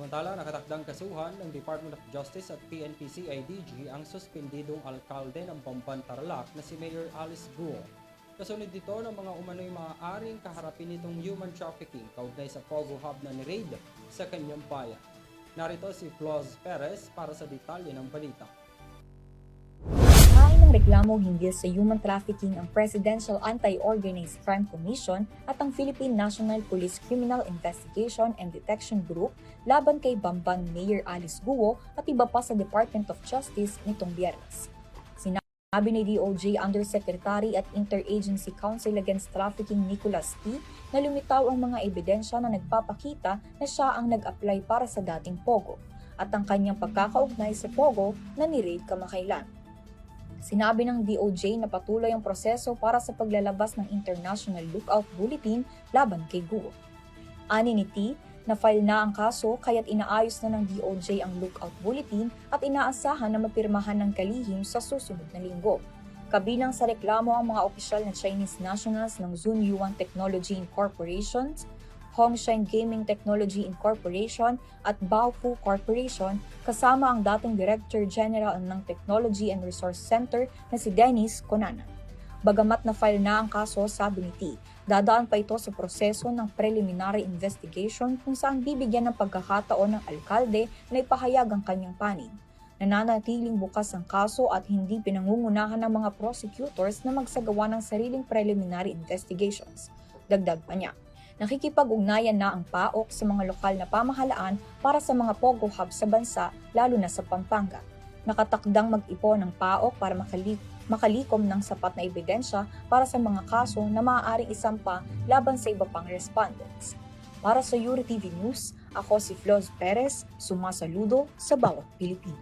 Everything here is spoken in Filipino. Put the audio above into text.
Samantala, nakatakdang kasuhan ng Department of Justice at PNP-CIDG ang suspendidong alkalde ng Bamban Tarlac na si Mayor Alice Guo. Kasunod dito ng mga umano'y maaaring kaharapin nitong human trafficking kaugnay sa Pogo Hub na ni-raid sa kanyang bayan. Narito si Floz Perez para sa detalye ng balita. Ng reklamo hinggil sa human trafficking ang Presidential Anti-Organized Crime Commission at ang Philippine National Police Criminal Investigation and Detection Group laban kay Bamban Mayor Alice Guo at iba pa sa Department of Justice nitong Biyernes. Sinabi ni DOJ Undersecretary at Interagency Council Against Trafficking Nicholas T. na lumitaw ang mga ebidensya na nagpapakita na siya ang nag-apply para sa dating Pogo at ang kanyang pagkakaugnay sa Pogo na ni-raid kamakailan. Sinabi ng DOJ na patuloy ang proseso para sa paglalabas ng International Lookout Bulletin laban kay Guo. Ani ni T, na-file na ang kaso kaya't inaayos na ng DOJ ang Lookout Bulletin at inaasahan na mapirmahan ng kalihim sa susunod na linggo. Kabilang sa reklamo ang mga opisyal na Chinese nationals ng Zunyuan Technology Incorporation, Hongshan Gaming Technology Incorporation at Baofu Corporation kasama ang dating Director General ng Technology and Resource Center na si Dennis Conanan. Bagamat na-file na ang kaso, sabi ni T, dadaan pa ito sa proseso ng preliminary investigation kung saan bibigyan ng pagkakataon ng alkalde na ipahayag ang kanyang panig. Nananatiling bukas ang kaso at hindi pinangungunahan ng mga prosecutors na magsagawa ng sariling preliminary investigations. Dagdag pa niya, nakikipag-ugnayan na ang PAOK sa mga lokal na pamahalaan para sa mga Pogo Hub sa bansa, lalo na sa Pampanga. Nakatakdang mag-ipon ng PAOK para makalikom ng sapat na ebidensya para sa mga kaso na maaaring isampa laban sa iba pang respondents. Para sa URI TV News, ako si Floz Perez, sumasaludo sa bawat Pilipino.